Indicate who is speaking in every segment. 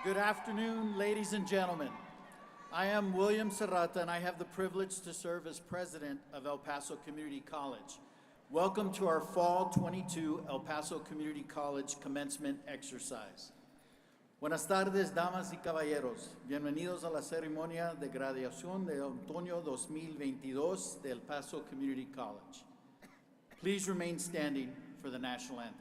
Speaker 1: Good afternoon, ladies and gentlemen. I am William Serrata, and I have the privilege to serve as president of El Paso Community College. Welcome to our Fall 22 El Paso Community College Commencement Exercise. Buenas tardes, damas y caballeros. Bienvenidos a la ceremonia de graduación de otoño 2022 de El Paso Community College. Please remain standing for the national anthem.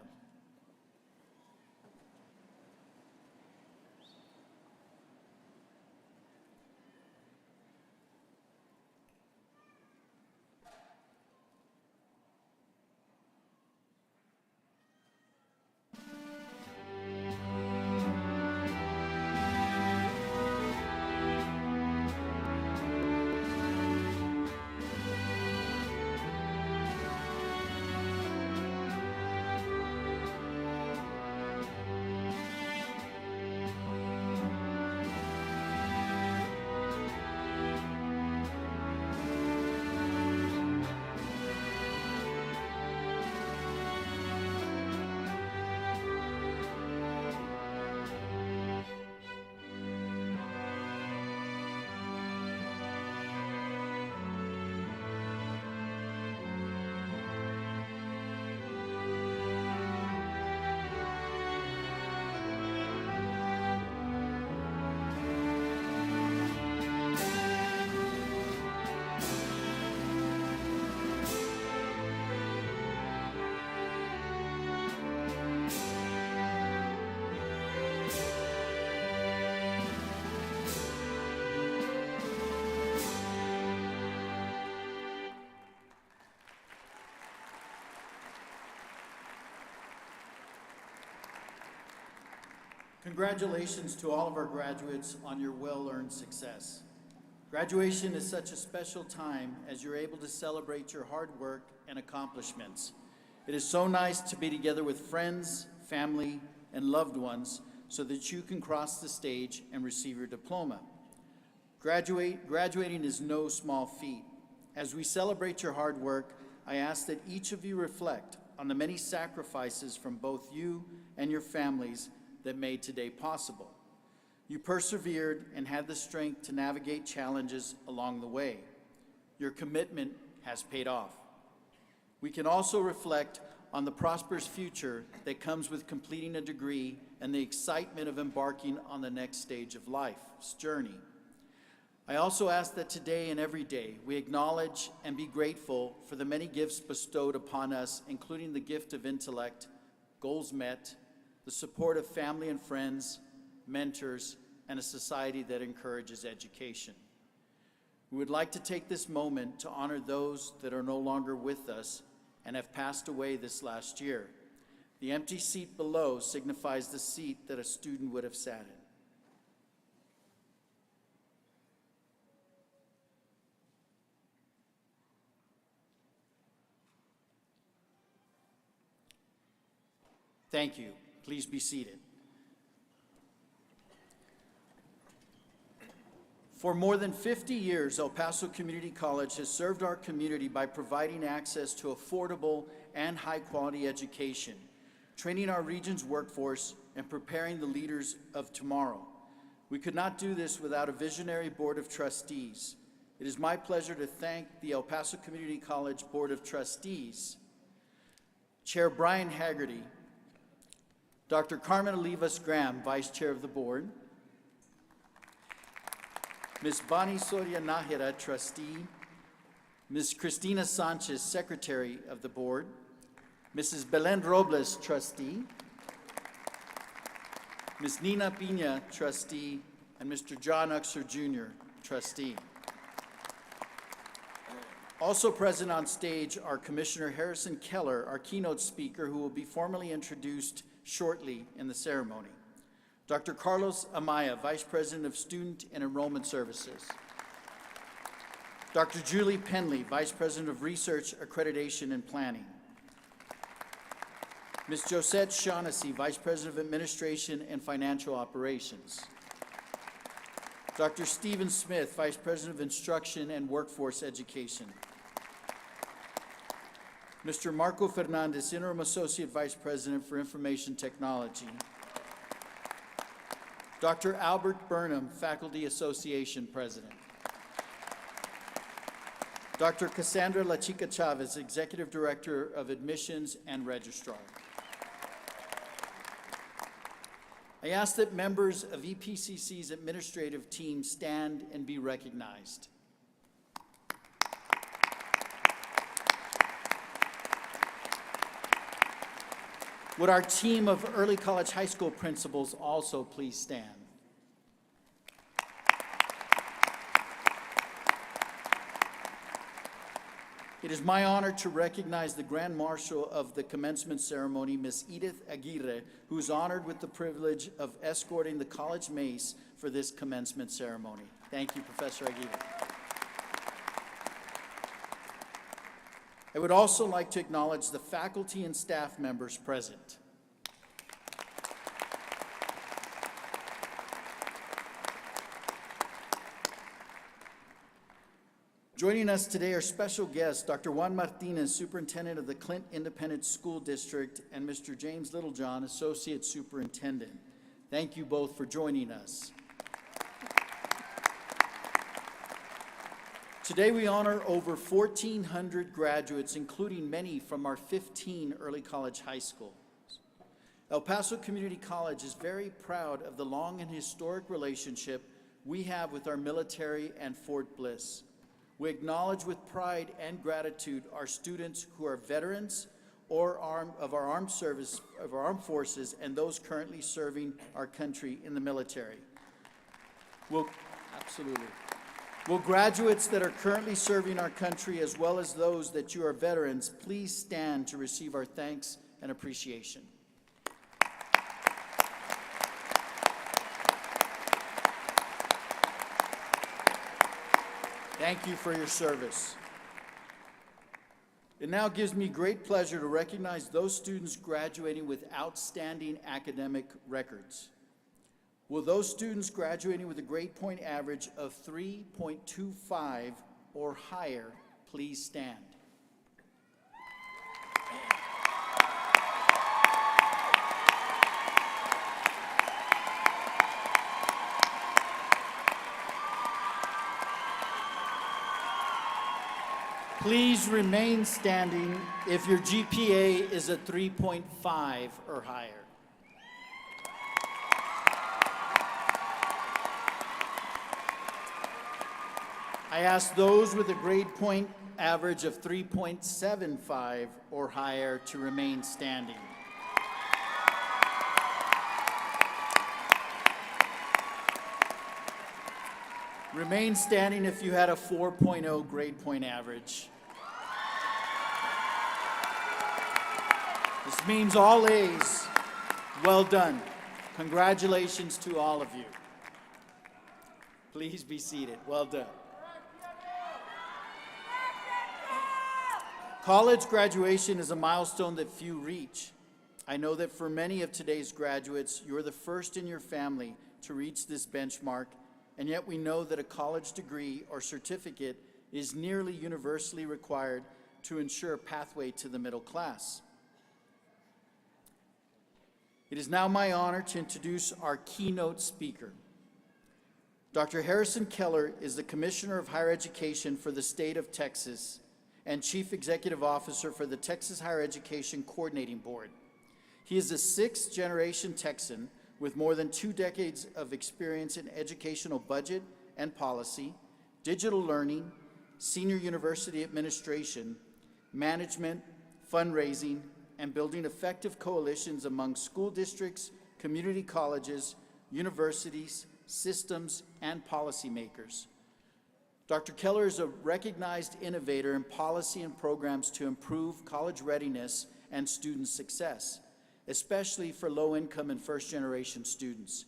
Speaker 1: Congratulations to all of our graduates on your well-earned success. Graduation is such a special time as you're able to celebrate your hard work and accomplishments. It is so nice to be together with friends, family, and loved ones so that you can cross the stage and receive your diploma. Graduating is no small feat. As we celebrate your hard work, I ask that each of you reflect on the many sacrifices from both you and your families that made today possible. You persevered and had the strength to navigate challenges along the way. Your commitment has paid off. We can also reflect on the prosperous future that comes with completing a degree and the excitement of embarking on the next stage of life's journey. I also ask that today and every day we acknowledge and be grateful for the many gifts bestowed upon us, including the gift of intellect, goals met, the support of family and friends, mentors, and a society that encourages education. We would like to take this moment to honor those that are no longer with us and have passed away this last year. The empty seat below signifies the seat that a student would have sat in. Thank you. Please be seated. For more than 50 years, El Paso Community College has served our community by providing access to affordable and high-quality education, training our region's workforce, and preparing the leaders of tomorrow. We could not do this without a visionary board of trustees. It is my pleasure to thank the El Paso Community College Board of Trustees, Chair Brian Haggerty, Dr. Carmen Olivas Graham, Vice Chair of the Board, Ms. Bonnie Soria Nájera, Trustee, Ms. Cristina Sanchez, Secretary of the Board, Mrs. Belen Robles, Trustee, Ms. Nina Pina, Trustee, and Mr. John Uxer, Jr., Trustee. Also present on stage are Commissioner Harrison Keller, our keynote speaker, who will be formally introduced shortly in the ceremony. Dr. Carlos Amaya, Vice President of Student and Enrollment Services. Dr. Julie Penley, Vice President of Research, Accreditation, and Planning. Ms. Josette Shaughnessy, Vice President of Administration and Financial Operations. Dr. Stephen Smith, Vice President of Instruction and Workforce Education. Mr. Marco Fernandez, Interim Associate Vice President for Information Technology. Dr. Albert Burnham, Faculty Association President. Dr. Cassandra La Chica Chavez, Executive Director of Admissions and Registrar. I ask that members of EPCC's administrative team stand and be recognized. Would our team of early college high school principals also please stand? It is my honor to recognize the Grand Marshal of the commencement ceremony, Ms. Edith Aguirre, who is honored with the privilege of escorting the college mace for this commencement ceremony. Thank you, Professor Aguirre. I would also like to acknowledge the faculty and staff members present. Joining us today are special guests, Dr. Juan Martinez, Superintendent of the Clint Independent School District, and Mr. James Littlejohn, Associate Superintendent. Thank you both for joining us. Today we honor over 1,400 graduates, including many from our 15 early college high schools. El Paso Community College is very proud of the long and historic relationship we have with our military and Fort Bliss. We acknowledge with pride and gratitude our students who are veterans or of our armed forces and those currently serving our country in the military. Absolutely. Will graduates that are currently serving our country, as well as those that you are veterans, please stand to receive our thanks and appreciation. Thank you for your service. It now gives me great pleasure to recognize those students graduating with outstanding academic records. Will those students graduating with a grade point average of 3.25 or higher please stand? Please remain standing if your GPA is a 3.5 or higher. I ask those with a grade point average of 3.75 or higher to remain standing. Remain standing if you had a 4.0 grade point average. This means all A's. Well done. Congratulations to all of you. Please be seated. Well done. College graduation is a milestone that few reach. I know that for many of today's graduates, you're the first in your family to reach this benchmark, and yet we know that a college degree or certificate is nearly universally required to ensure a pathway to the middle class. It is now my honor to introduce our keynote speaker. Dr. Harrison Keller is the Commissioner of Higher Education for the state of Texas and Chief Executive Officer for the Texas Higher Education Coordinating Board. He is a sixth-generation Texan with more than 2 decades of experience in educational budget and policy, digital learning, senior university administration, management, fundraising, and building effective coalitions among school districts, community colleges, universities, systems, and policymakers. Dr. Keller is a recognized innovator in policy and programs to improve college readiness and student success, especially for low-income and first-generation students.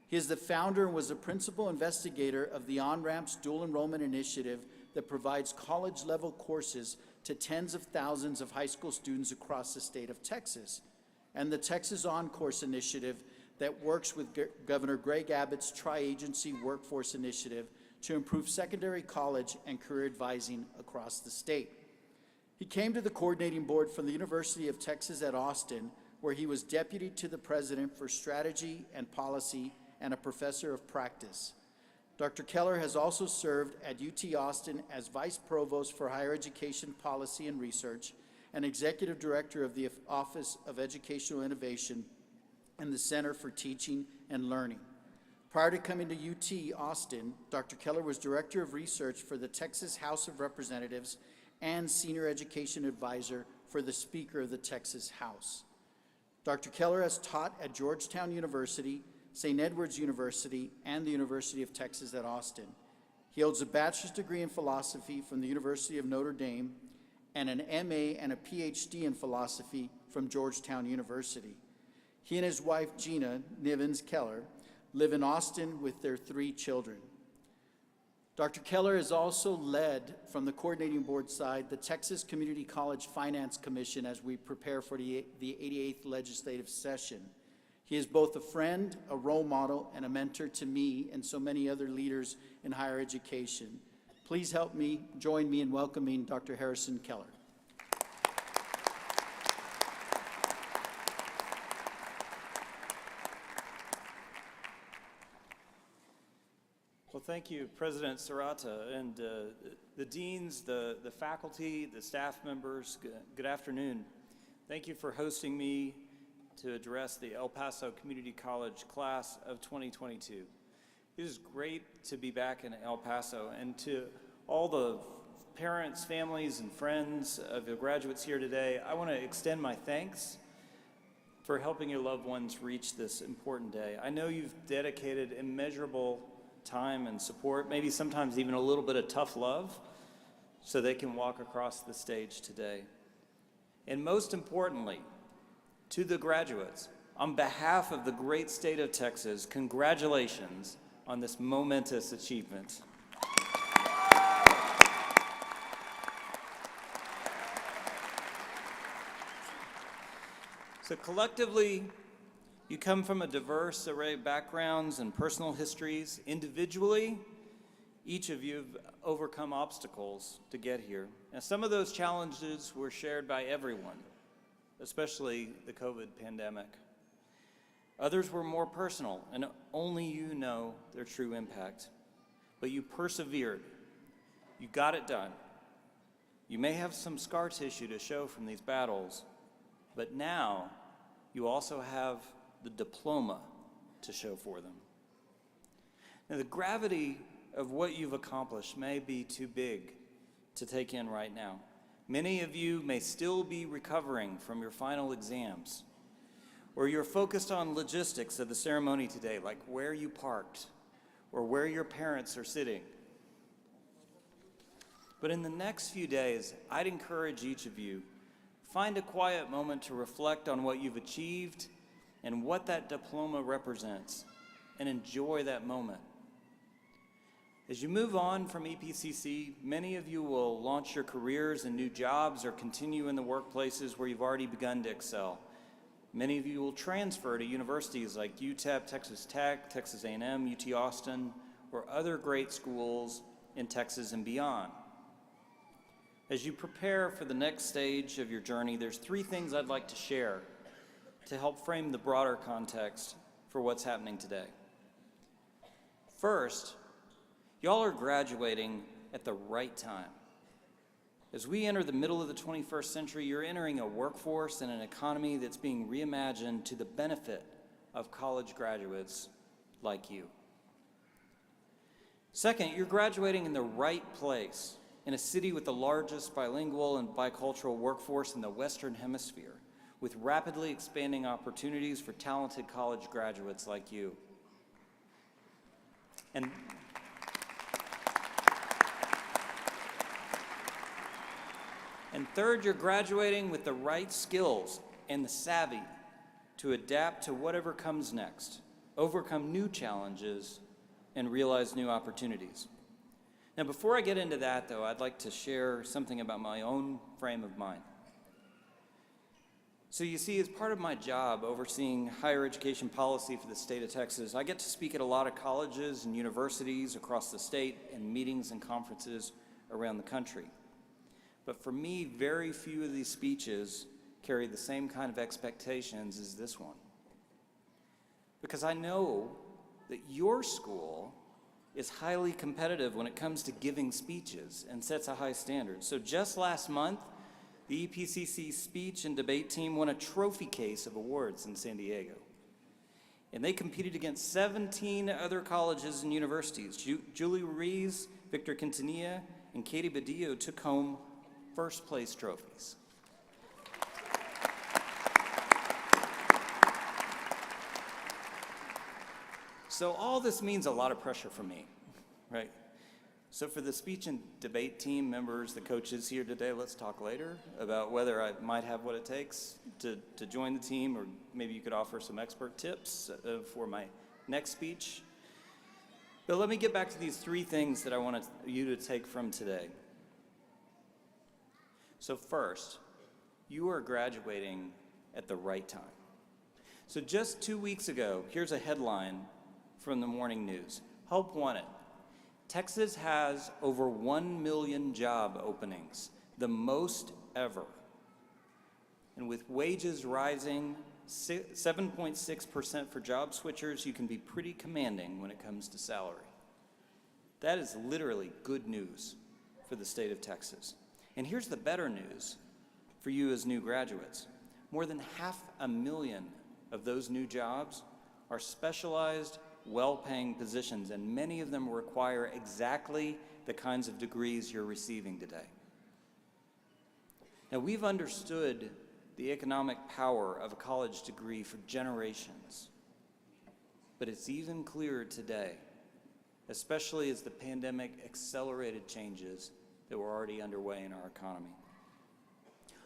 Speaker 1: He is the founder and was the principal investigator of the On-Ramps Dual Enrollment Initiative that provides college-level courses to tens of thousands of high school students across the state of Texas, and the Texas On-Course Initiative that works with Governor Greg Abbott's Tri-Agency Workforce Initiative to improve secondary college and career advising across the state. He came to the coordinating board from the University of Texas at Austin, where he was deputy to the president for strategy and policy and a professor of practice. Dr. Keller has also served at UT Austin as Vice Provost for Higher Education Policy and Research and Executive Director of the Office of Educational Innovation and the Center for Teaching and Learning. Prior to coming to UT Austin, Dr. Keller was Director of Research for the Texas House of Representatives and Senior Education Advisor for the Speaker of the Texas House. Dr. Keller has taught at Georgetown University, St. Edward's University, and the University of Texas at Austin. He holds a bachelor's degree in philosophy from the University of Notre Dame and an MA and a PhD in philosophy from Georgetown University. He and his wife, Gina Nivens Keller, live in Austin with their 3 children. Dr. Keller has also led, from the coordinating board side, the Texas Community College Finance Commission as we prepare for the 88th legislative session. He is both a friend, a role model, and a mentor to me and so many other leaders in higher education. Please join me in welcoming Dr. Harrison Keller.
Speaker 2: Well, thank you, President Serrata, and the deans, the faculty, the staff members. Good afternoon. Thank you for hosting me to address the El Paso Community College class of 2022. It is great to be back in El Paso, and to all the parents, families, and friends of the graduates here today, I want to extend my thanks for helping your loved ones reach this important day. I know you've dedicated immeasurable time and support, maybe sometimes even a little bit of tough love, so they can walk across the stage today. And most importantly, to the graduates, on behalf of the great state of Texas, congratulations on this momentous achievement. So collectively, you come from a diverse array of backgrounds and personal histories. Individually, each of you have overcome obstacles to get here. And some of those challenges were shared by everyone, especially the COVID pandemic. Others were more personal, and only you know their true impact. But you persevered. You got it done. You may have some scar tissue to show from these battles, but now you also have the diploma to show for them. Now, the gravity of what you've accomplished may be too big to take in right now. Many of you may still be recovering from your final exams, or you're focused on logistics of the ceremony today, like where you parked or where your parents are sitting. But in the next few days, I'd encourage each of you, find a quiet moment to reflect on what you've achieved and what that diploma represents, and enjoy that moment. As you move on from EPCC, many of you will launch your careers in new jobs or continue in the workplaces where you've already begun to excel. Many of you will transfer to universities like UTEP, Texas Tech, Texas A&M, UT Austin, or other great schools in Texas and beyond. As you prepare for the next stage of your journey, there's 3 things I'd like to share to help frame the broader context for what's happening today. First, y'all are graduating at the right time. As we enter the middle of the 21st century, you're entering a workforce and an economy that's being reimagined to the benefit of college graduates like you. Second, you're graduating in the right place, in a city with the largest bilingual and bicultural workforce in the Western Hemisphere, with rapidly expanding opportunities for talented college graduates like you. And third, you're graduating with the right skills and the savvy to adapt to whatever comes next, overcome new challenges, and realize new opportunities. Now, before I get into that, though, I'd like to share something about my own frame of mind. So you see, as part of my job overseeing higher education policy for the state of Texas, I get to speak at a lot of colleges and universities across the state and meetings and conferences around the country. But for me, very few of these speeches carry the same kind of expectations as this one. Because I know that your school is highly competitive when it comes to giving speeches and sets a high standard. So just last month, the EPCC speech and debate team won a trophy case of awards in San Diego. And they competed against 17 other colleges and universities. Julie Ruiz, Victor Quintanilla, and Katie Badillo took home first place trophies. So all this means a lot of pressure for me, right? So for the speech and debate team members, the coaches here today, let's talk later about whether I might have what it takes to join the team, or maybe you could offer some expert tips for my next speech. But let me get back to these three things that I want you to take from today. So first, you are graduating at the right time. So just 2 weeks ago, here's a headline from the morning news. Help wanted. Texas has over 1 million job openings, the most ever. And with wages rising 7.6% for job switchers, you can be pretty commanding when it comes to salary. That is literally good news for the state of Texas. And here's the better news for you as new graduates. More than 500,000 of those new jobs are specialized, well-paying positions, and many of them require exactly the kinds of degrees you're receiving today. Now, we've understood the economic power of a college degree for generations, but it's even clearer today, especially as the pandemic accelerated changes that were already underway in our economy.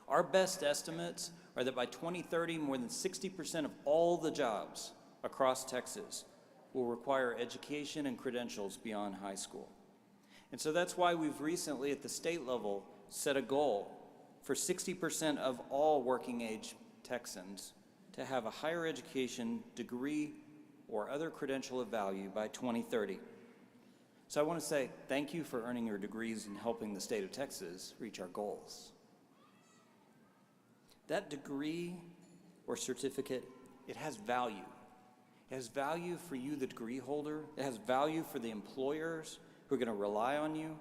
Speaker 2: Our best estimates are that by 2030, more than 60% of all the jobs across Texas will require education and credentials beyond high school. And so that's why we've recently at the state level set a goal for 60% of all working age Texans to have a higher education degree or other credential of value by 2030. So I want to say thank you for earning your degrees and helping the state of Texas reach our goals. That degree or certificate, it has value. It has value for you, the degree holder. It has value for the employers who are going to rely on you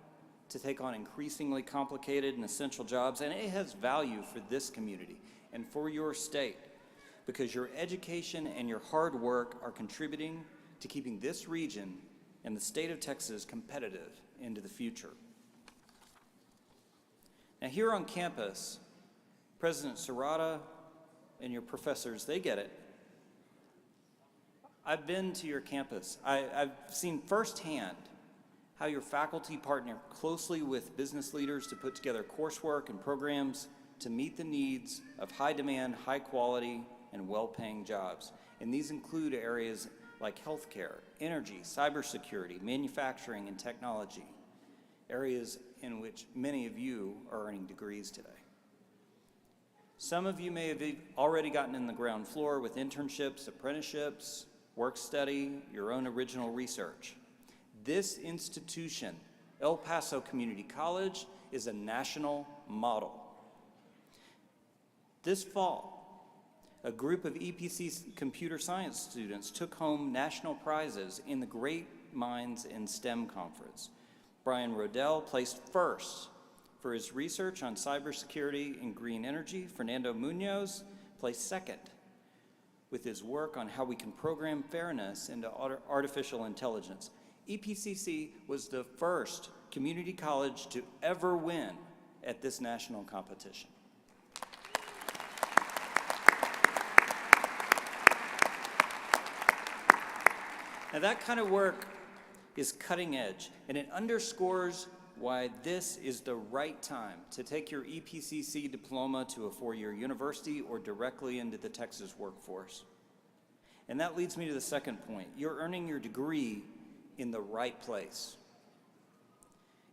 Speaker 2: to take on increasingly complicated and essential jobs. And it has value for this community and for your state, because your education and your hard work are contributing to keeping this region and the state of Texas competitive into the future. Now, here on campus, President Serrata and your professors, they get it. I've been to your campus. I've seen firsthand how your faculty partner closely with business leaders to put together coursework and programs to meet the needs of high-demand, high-quality, and well-paying jobs. And these include areas like healthcare, energy, cybersecurity, manufacturing, and technology, areas in which many of you are earning degrees today. Some of you may have already gotten in the ground floor with internships, apprenticeships, work study, your own original research. This institution, El Paso Community College, is a national model. This fall, a group of EPCC computer science students took home national prizes in the Great Minds in STEM conference. Brian Rodell placed first for his research on cybersecurity and green energy. Fernando Munoz placed second with his work on how we can program fairness into artificial intelligence. EPCC was the first community college to ever win at this national competition. Now, that kind of work is cutting edge, and it underscores why this is the right time to take your EPCC diploma to a four-year university or directly into the Texas workforce. And that leads me to the second point. You're earning your degree in the right place.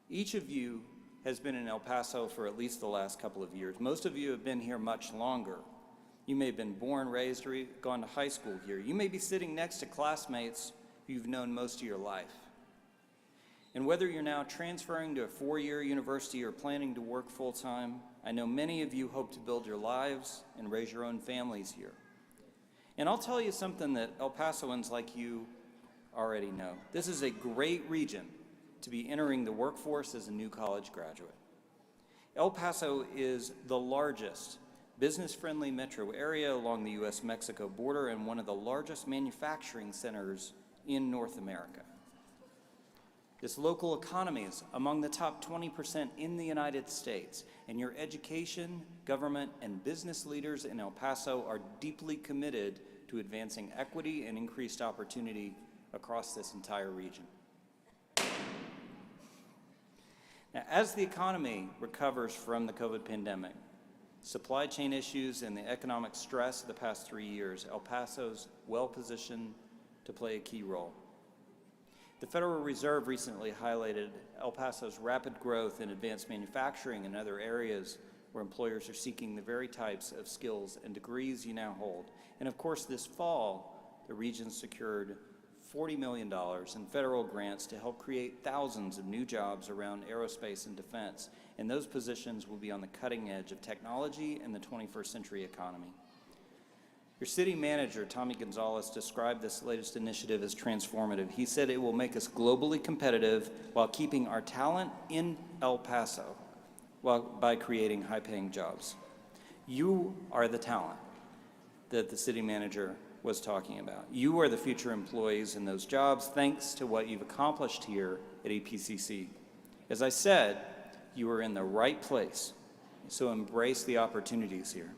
Speaker 2: Each of you has been in El Paso for at least the last couple of years. Most of you have been here much longer. You may have been born, raised, or gone to high school here. You may be sitting next to classmates who you've known most of your life. And whether you're now transferring to a four-year university or planning to work full-time, I know many of you hope to build your lives and raise your own families here. And I'll tell you something that El Pasoans like you already know. This is a great region to be entering the workforce as a new college graduate. El Paso is the largest business-friendly metro area along the U.S.-Mexico border and one of the largest manufacturing centers in North America. This local economy is among the top 20% in the United States, and your education, government, and business leaders in El Paso are deeply committed to advancing equity and increased opportunity across this entire region. Now, as the economy recovers from the COVID pandemic, supply chain issues, and the economic stress of the past 3 years, El Paso's well-positioned to play a key role. The Federal Reserve recently highlighted El Paso's rapid growth in advanced manufacturing and other areas where employers are seeking the very types of skills and degrees you now hold. And of course, this fall, the region secured $40 million in federal grants to help create thousands of new jobs around aerospace and defense, and those positions will be on the cutting edge of technology and the 21st century economy. Your city manager, Tommy Gonzalez, described this latest initiative as transformative. He said it will make us globally competitive while keeping our talent in El Paso by creating high-paying jobs. You are the talent that the city manager was talking about. You are the future employees in those jobs thanks to what you've accomplished here at EPCC. As I said, you are in the right place, so embrace the opportunities here.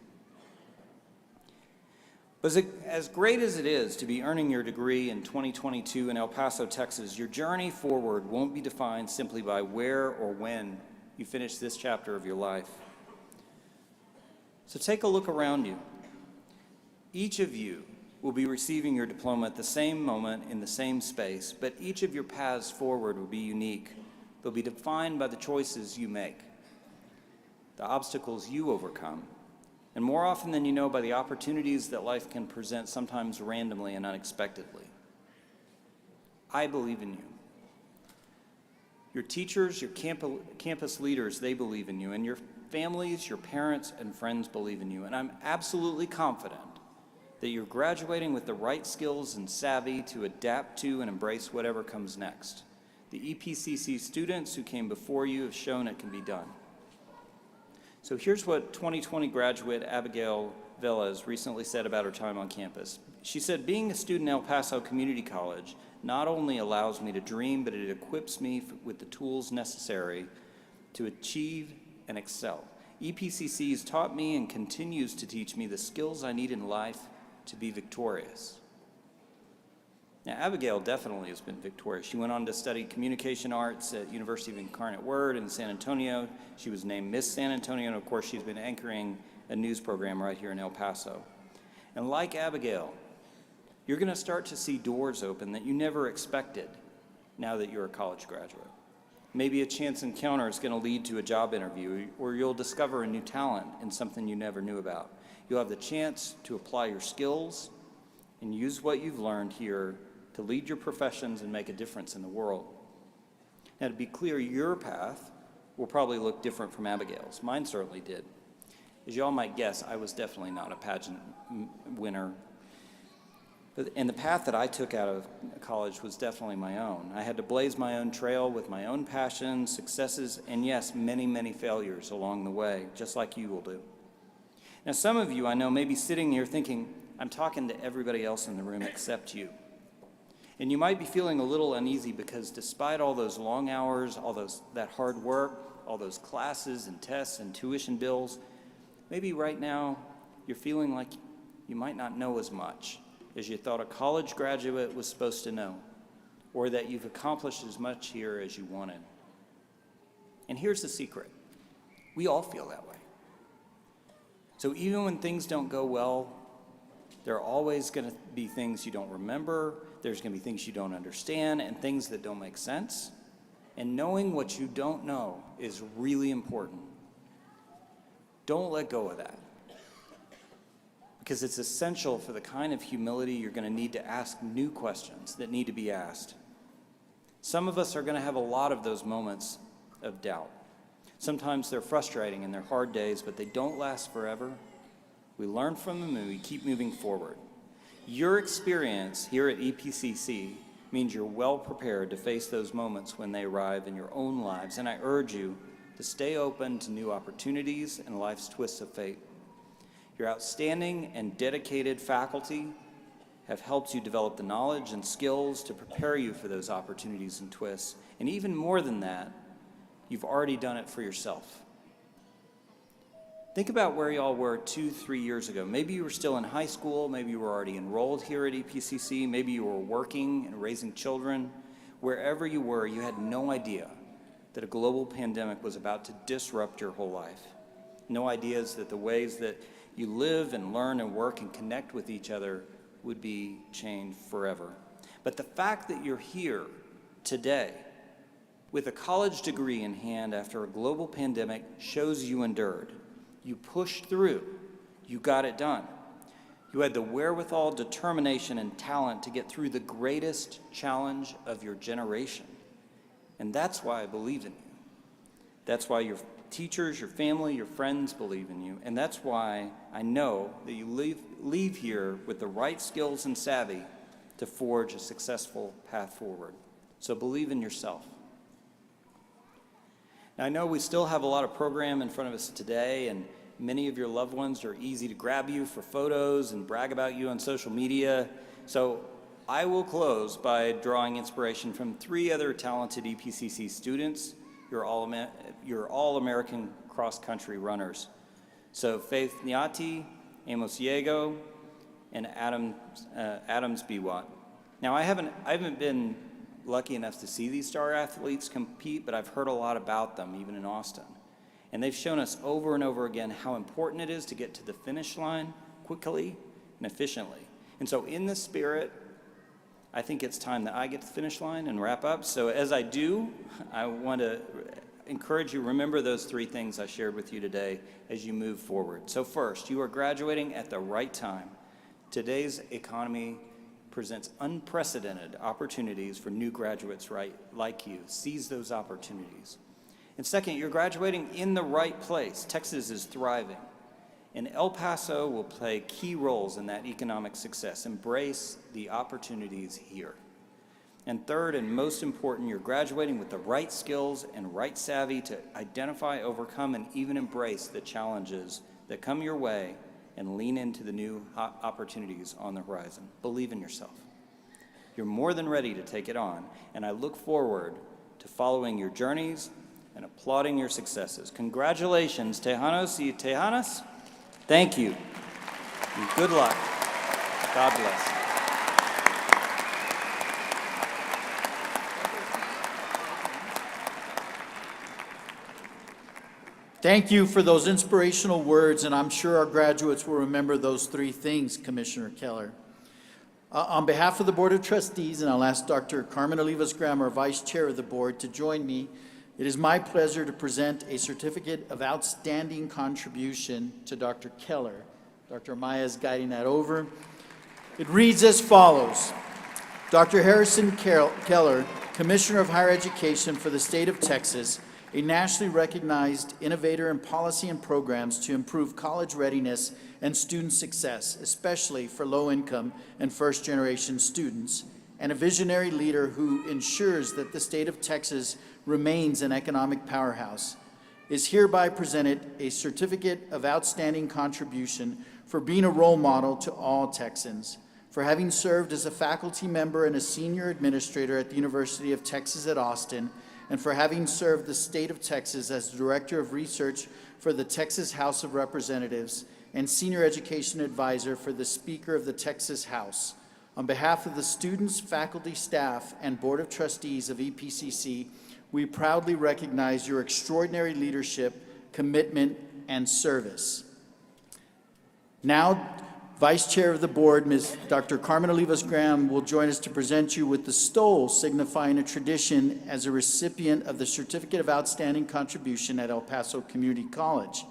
Speaker 2: But as great as it is to be earning your degree in 2022 in El Paso, Texas, your journey forward won't be defined simply by where or when you finish this chapter of your life. So take a look around you. Each of you will be receiving your diploma at the same moment in the same space, but each of your paths forward will be unique. They'll be defined by the choices you make, the obstacles you overcome, and more often than you know, by the opportunities that life can present, sometimes randomly and unexpectedly. I believe in you. Your teachers, your campus leaders, they believe in you, and your families, your parents, and friends believe in you. And I'm absolutely confident that you're graduating with the right skills and savvy to adapt to and embrace whatever comes next. The EPCC students who came before you have shown it can be done. So here's what 2020 graduate Abigail Velez recently said about her time on campus. She said, "Being a student at El Paso Community College not only allows me to dream, but it equips me with the tools necessary to achieve and excel. EPCC has taught me and continues to teach me the skills I need in life to be victorious." Now, Abigail definitely has been victorious. She went on to study communication arts at University of Incarnate Word in San Antonio. She was named Miss San Antonio, and of course, she's been anchoring a news program right here in El Paso. And like Abigail, you're going to start to see doors open that you never expected now that you're a college graduate. Maybe a chance encounter is going to lead to a job interview, or you'll discover a new talent in something you never knew about. You'll have the chance to apply your skills and use what you've learned here to lead your professions and make a difference in the world. Now, to be clear, your path will probably look different from Abigail's. Mine certainly did. As you all might guess, I was definitely not a pageant winner. And the path that I took out of college was definitely my own. I had to blaze my own trail with my own passions, successes, and yes, many, many failures along the way, just like you will do. Now, some of you I know may be sitting here thinking, I'm talking to everybody else in the room except you. And you might be feeling a little uneasy because despite all those long hours, that hard work, all those classes and tests and tuition bills, maybe right now you're feeling like you might not know as much as you thought a college graduate was supposed to know, or that you've accomplished as much here as you wanted. And here's the secret. We all feel that way. So even when things don't go well, there are always going to be things you don't remember, there's going to be things you don't understand, and things that don't make sense. And knowing what you don't know is really important. Don't let go of that, because it's essential for the kind of humility you're going to need to ask new questions that need to be asked. Some of us are going to have a lot of those moments of doubt. Sometimes they're frustrating and they're hard days, but they don't last forever. We learn from them and we keep moving forward. Your experience here at EPCC means you're well prepared to face those moments when they arrive in your own lives, and I urge you to stay open to new opportunities and life's twists of fate. Your outstanding and dedicated faculty have helped you develop the knowledge and skills to prepare you for those opportunities and twists. And even more than that, you've already done it for yourself. Think about where y'all were 2-3 years ago. Maybe you were still in high school, maybe you were already enrolled here at EPCC, maybe you were working and raising children. Wherever you were, you had no idea that a global pandemic was about to disrupt your whole life. No ideas that the ways that you live and learn and work and connect with each other would be changed forever. But the fact that you're here today with a college degree in hand after a global pandemic shows you endured. You pushed through. You got it done. You had the wherewithal, determination, and talent to get through the greatest challenge of your generation. And that's why I believe in you. That's why your teachers, your family, your friends believe in you. And that's why I know that you leave here with the right skills and savvy to forge a successful path forward. So believe in yourself. Now, I know we still have a lot of program in front of us today, and many of your loved ones are easy to grab you for photos and brag about you on social media. So I will close by drawing inspiration from 3 other talented EPCC students, your all-American cross-country runners. So Faith Nyati, Amos Diego, and Adams Biwat. Now, I haven't been lucky enough to see these star athletes compete, but I've heard a lot about them, even in Austin. And they've shown us over and over again how important it is to get to the finish line quickly and efficiently. And so in this spirit, I think it's time that I get to the finish line and wrap up. So as I do, I want to encourage you, remember those 3 things I shared with you today as you move forward. So first, you are graduating at the right time. Today's economy presents unprecedented opportunities for new graduates like you. Seize those opportunities. And second, you're graduating in the right place. Texas is thriving, and El Paso will play key roles in that economic success. Embrace the opportunities here. And third, and most important, you're graduating with the right skills and right savvy to identify, overcome, and even embrace the challenges that come your way and lean into the new opportunities on the horizon. Believe in yourself. You're more than ready to take it on, and I look forward to following your journeys and applauding your successes. Congratulations, Tejanos y Tejanas. Thank you, and good luck. God bless.
Speaker 1: Thank you for those inspirational words, and I'm sure our graduates will remember those 3 things, Commissioner Keller. On behalf of the Board of Trustees, and I'll ask Dr. Carmen Olivas-Graham, our Vice Chair of the Board, to join me. It is my pleasure to present a certificate of outstanding contribution to Dr. Keller. Dr. Amaya is guiding that over. It reads as follows. Dr. Harrison Keller, Commissioner of Higher Education for the State of Texas, a nationally recognized innovator in policy and programs to improve college readiness and student success, especially for low-income and first-generation students, and a visionary leader who ensures that the state of Texas remains an economic powerhouse, is hereby presented a certificate of outstanding contribution for being a role model to all Texans, for having served as a faculty member and a senior administrator at the University of Texas at Austin, and for having served the state of Texas as Director of Research for the Texas House of Representatives and Senior Education Advisor for the Speaker of the Texas House. On behalf of the students, faculty, staff, and Board of Trustees of EPCC, we proudly recognize your extraordinary leadership, commitment, and service. Now, Vice Chair of the Board, Ms. Dr. Carmen Olivas-Graham, will join us to present you with the stole, signifying a tradition as a recipient of the Certificate of Outstanding Contribution at El Paso Community College.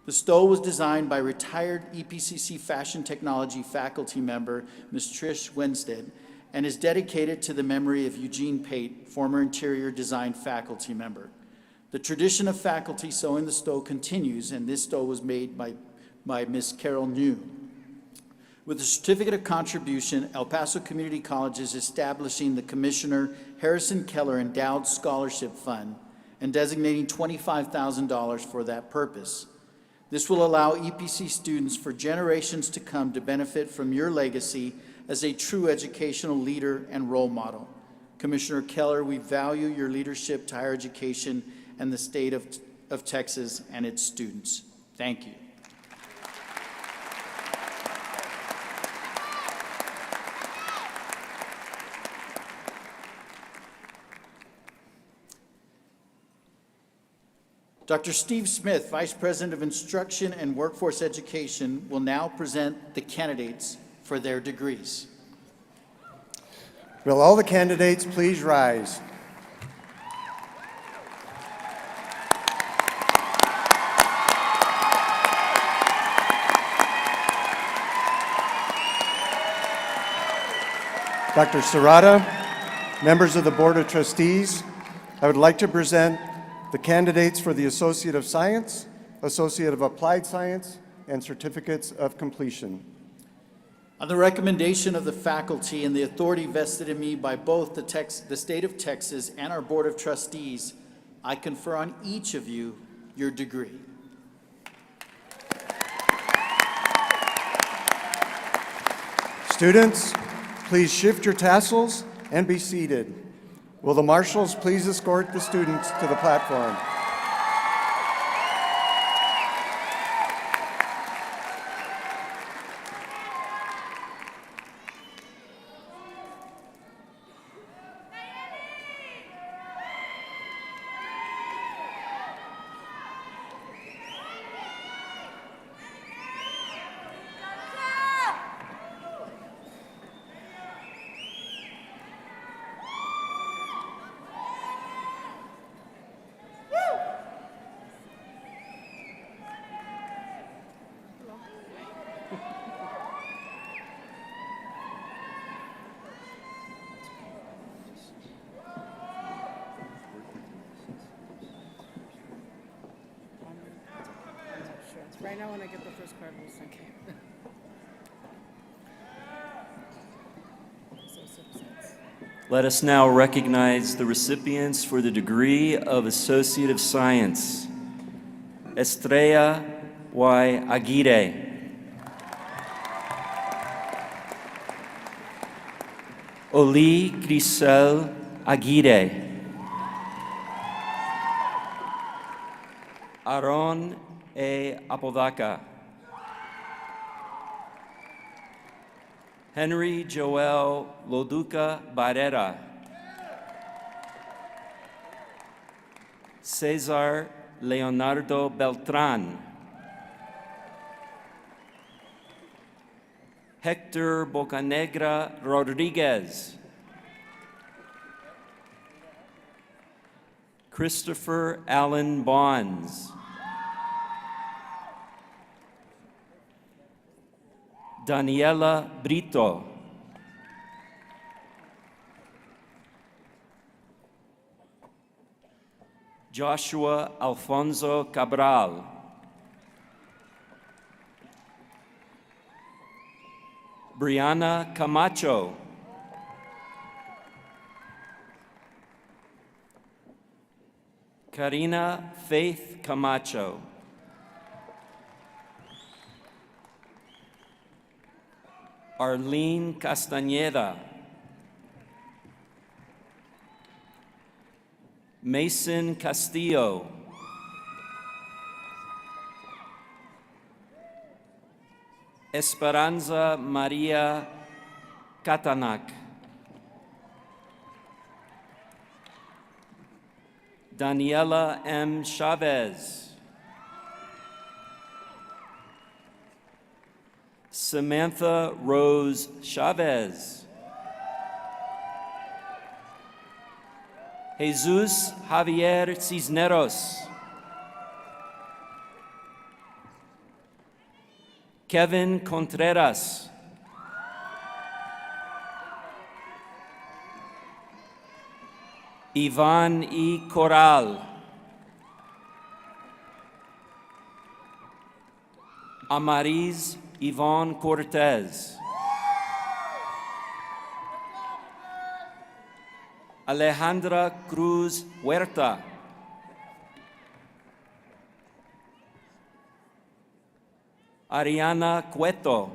Speaker 1: The stole was designed by retired EPCC Fashion Technology faculty member, Ms. Trish Winstead, and is dedicated to the memory of Eugene Pate, former interior design faculty member. The tradition of faculty sewing the stole continues, and this stole was made by Ms. Carol New. With a certificate of contribution, El Paso Community College is establishing the Commissioner Harrison Keller Endowed Scholarship Fund and designating $25,000 for that purpose. This will allow EPC students for generations to come to benefit from your legacy as a true educational leader and role model. Commissioner Keller, we value your leadership to higher education and the state of Texas and its students. Thank you. Dr. Steve Smith, Vice President of Instruction and Workforce Education, will now present the candidates for their degrees.
Speaker 3: Will all the candidates please rise? Dr. Serrata, members of the Board of Trustees, I would like to present the candidates for the Associate of Science, Associate of Applied Science, and Certificates of Completion.
Speaker 1: On the recommendation of the faculty and the authority vested in me by both the state of Texas and our Board of Trustees, I confer on each of you your degree.
Speaker 3: Students, please shift your tassels and be seated. Will the marshals please escort the students to the platform?
Speaker 4: Right now, when I get the first card, we'll sing.
Speaker 5: Let us now recognize the recipients for the degree of Associate of Science. Estrella Y. Aguirre. Oli Grisel Aguirre. Aaron A. Apodaca. Henry Joel Loduca Barrera. Cesar Leonardo Beltran. Hector Bocanegra Rodriguez. Christopher Allen Bonds. Daniela Brito. Joshua Alfonso Cabral. Brianna Camacho. Karina Faith Camacho. Arlene Castañeda. Mason Castillo. Esperanza Maria Katanak. Daniela M. Chavez. Samantha Rose Chavez. Jesus Javier Cisneros. Kevin Contreras. Ivan E. Corral. Amariz Yvonne Cortez. Alejandra Cruz Huerta. Ariana Cueto.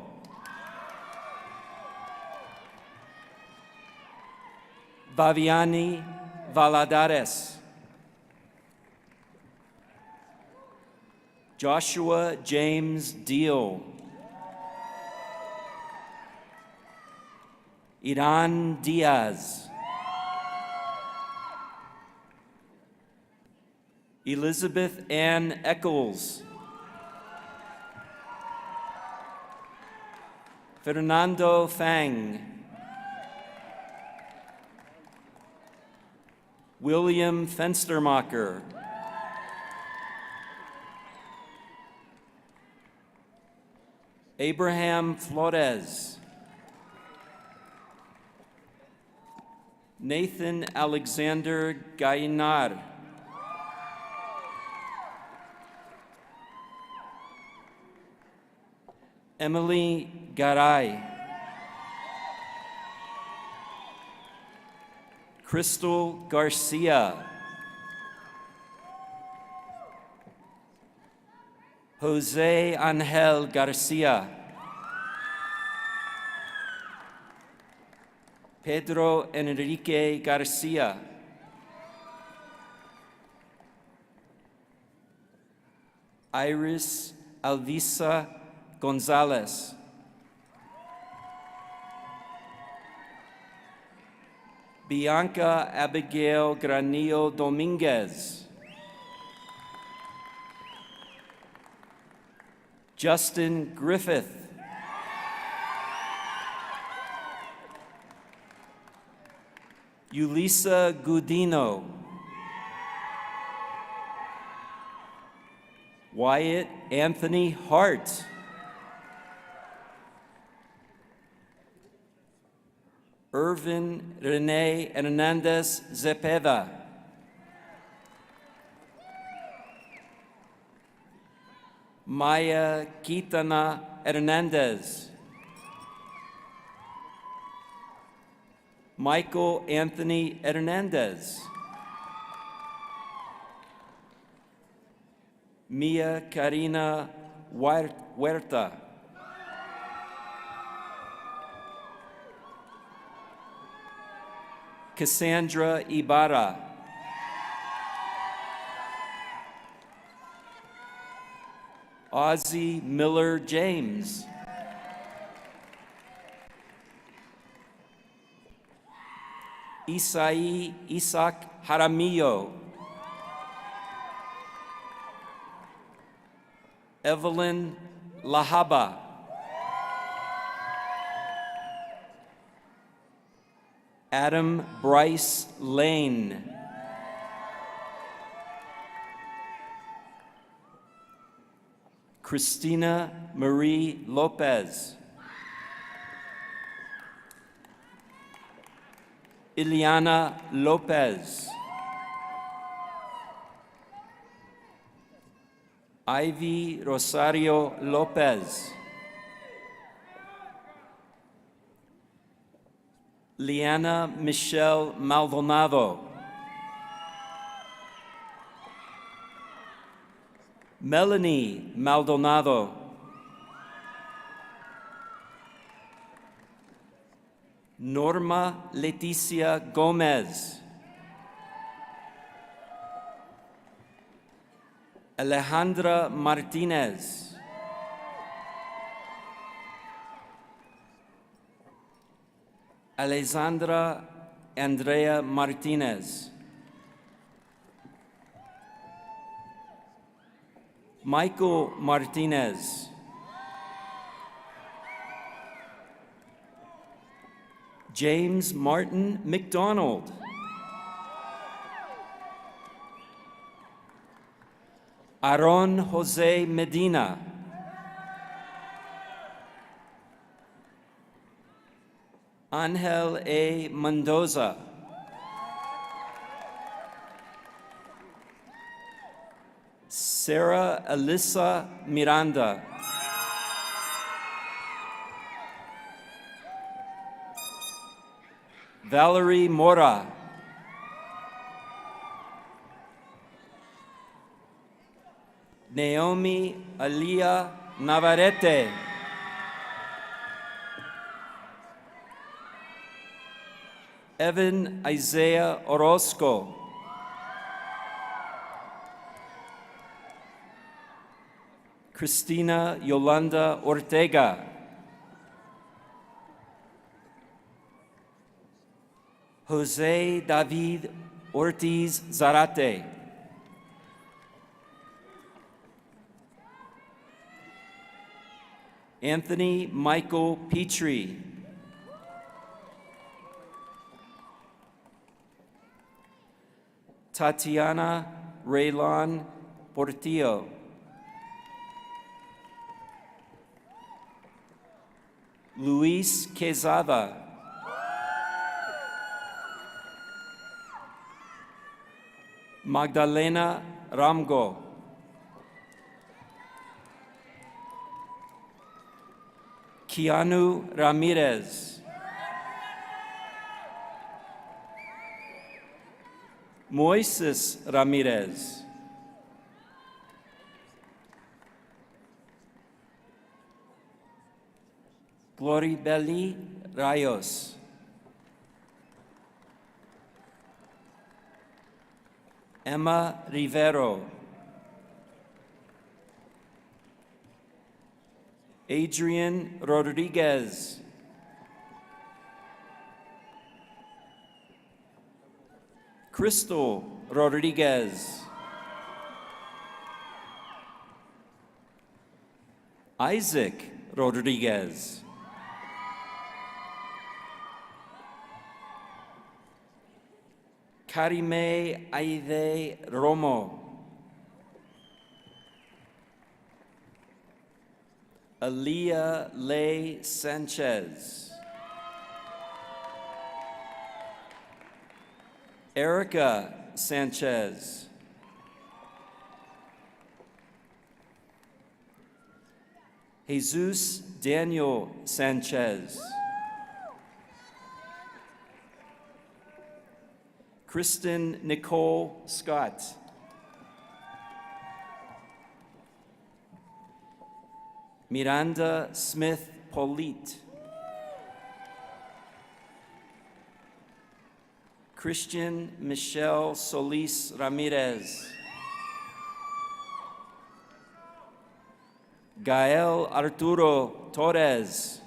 Speaker 5: Baviani Valadares. Joshua James Deal. Iran Diaz. Elizabeth Ann Eccles. Fernando Fang. William Fenstermacher. Abraham Flores. Nathan Alexander Gainar. Emily Garay. Crystal Garcia. Jose Angel Garcia. Pedro Enrique Garcia. Iris Alvisa Gonzalez. Bianca Abigail Granillo Dominguez. Justin Griffith. Ulisa Gudino. Wyatt Anthony Hart. Irvin Rene Hernandez Zepeda. Maya Quintana Hernandez. Michael Anthony Hernandez. Mia Karina Huerta. Cassandra Ibarra. Ozzie Miller James. Isai Isaac Jaramillo. Evelyn Lahaba. Adam Bryce Lane. Christina Marie Lopez. Ileana Lopez. Ivy Rosario Lopez. Liana Michelle Maldonado. Melanie Maldonado. Norma Leticia Gomez. Alejandra Martinez. Alessandra Andrea Martinez. Michael Martinez. James Martin McDonald. Aaron Jose Medina. Angel A. Mendoza. Sarah Alyssa Miranda. Valerie Mora. Naomi Alia Navarrete. Evan Isaiah Orozco. Cristina Yolanda Ortega. Jose David Ortiz Zarate. Anthony Michael Petrie. Tatiana Raylon Portillo. Luis Quezada. Magdalena Ramgo. Keanu Ramirez. Moises Ramirez. Gloribeli Rayos. Emma Rivero. Adrian Rodriguez. Crystal Rodriguez. Isaac Rodriguez. Karime Aide Romo. Aaliyah Lay Sanchez. Erica Sanchez. Jesus Daniel Sanchez. Kristen Nicole Scott. Miranda Smith Polite. Christian Michelle Solis Ramirez. Gael Arturo Torres.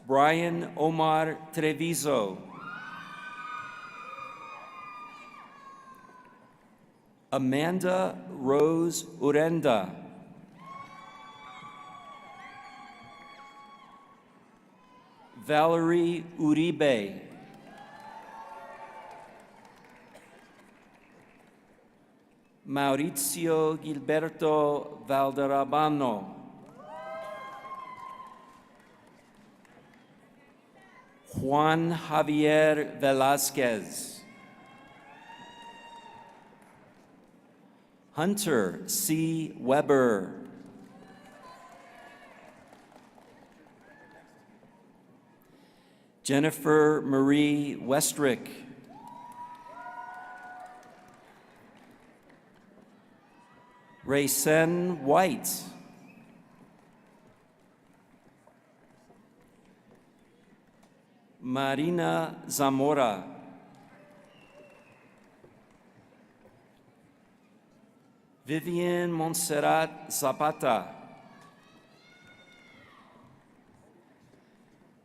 Speaker 5: Brian Omar Treviso. Amanda Rose Urenda. Valerie Uribe. Maurizio Gilberto Valderrabano. Juan Javier Velazquez. Hunter C. Weber. Jennifer Marie Westrick. Raysen White. Marina Zamora. Vivian Montserrat Zapata.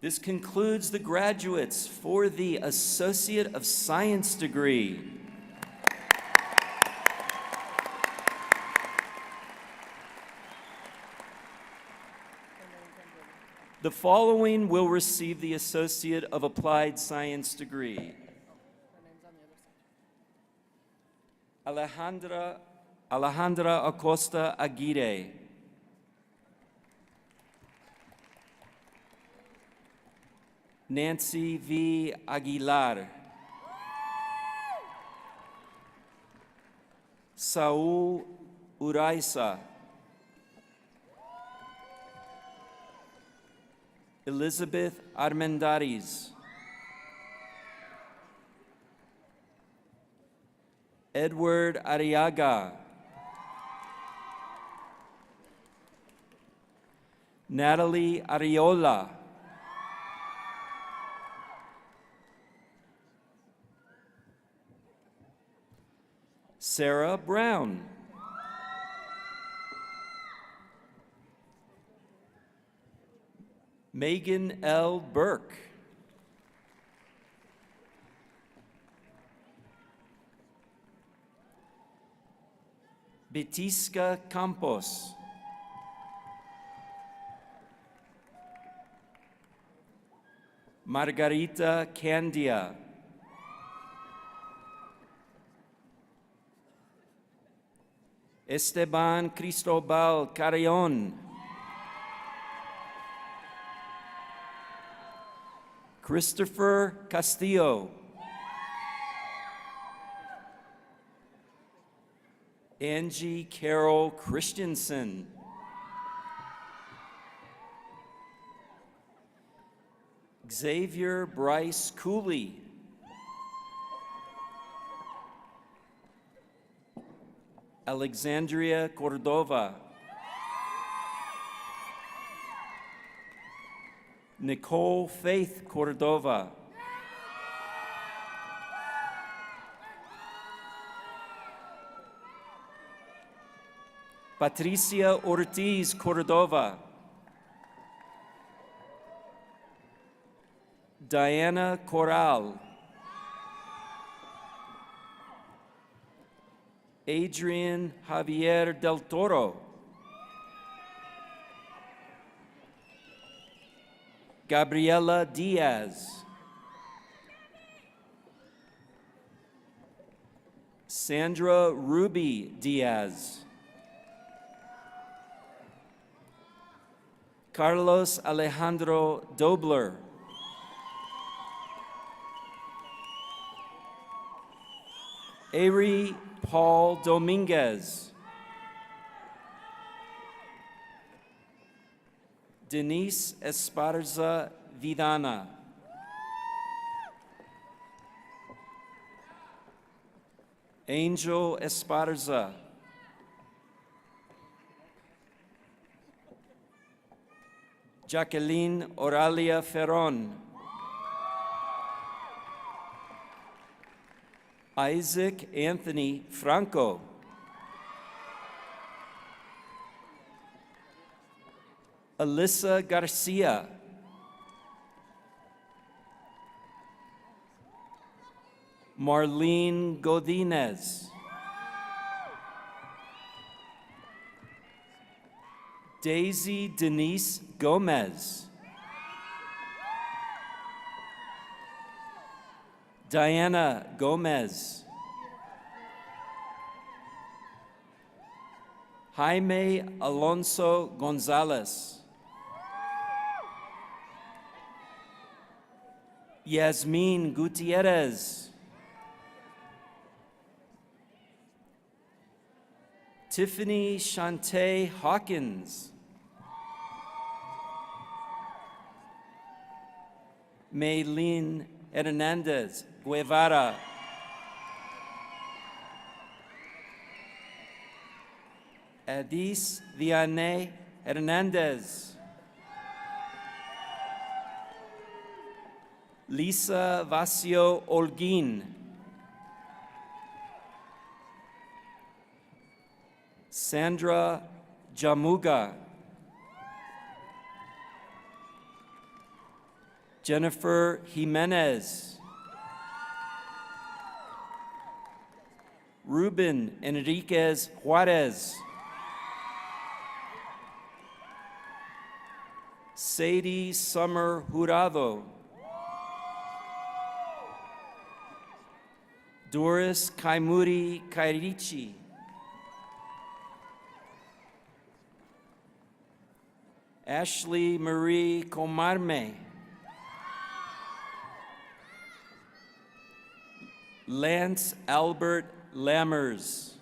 Speaker 5: This concludes the graduates for the Associate of Science degree. The following will receive the Associate of Applied Science degree. Alejandra Acosta Aguirre. Nancy V. Aguilar. Saul Uraiza. Elizabeth Armendariz, Edward Arriaga, Natalie Ariola, Sarah Brown, Megan L. Burke, Betisca Campos, Margarita Candia, Esteban Cristobal Carrion, Christopher Castillo, Angie Carol Christensen, Xavier Bryce Cooley, Alexandria Cordova, Nicole Faith Cordova, Patricia Ortiz Cordova, Diana Corral, Adrian Javier del Toro, Gabriela Diaz, Sandra Ruby Diaz, Carlos Alejandro Dobler, Ari Paul Dominguez, Denise Esparza Vidana, Angel Esparza, Jacqueline Oralia Ferron, Isaac Anthony Franco, Alyssa Garcia, Marlene Godinez, Daisy Denise Gomez, Diana Gomez, Jaime Alonso Gonzalez, Yasmin Gutierrez, Tiffany Shantae Hawkins, Maylene Hernandez Guevara, Adis Vianney Hernandez, Lisa Vacio Olguin, Sandra Jamuga, Jennifer Jimenez, Ruben Enriquez Juarez, Sadie Summer Jurado, Doris Kaimuri Kairichi, Ashley Marie Comarme, Lance Albert Lammers,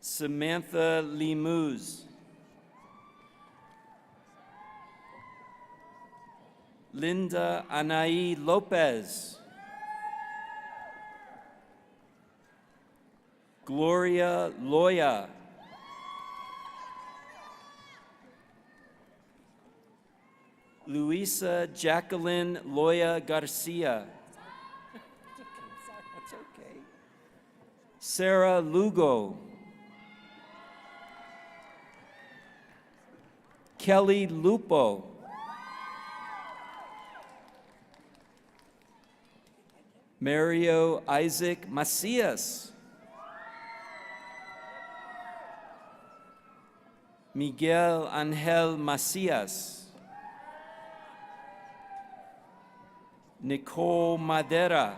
Speaker 5: Samantha Limuz, Linda Anaí Lopez. Gloria Loya. Luisa Jacqueline Loya Garcia. That's okay. Sarah Lugo. Kelly Lupo. Mario Isaac Macias. Miguel Angel Macias. Nicole Madera.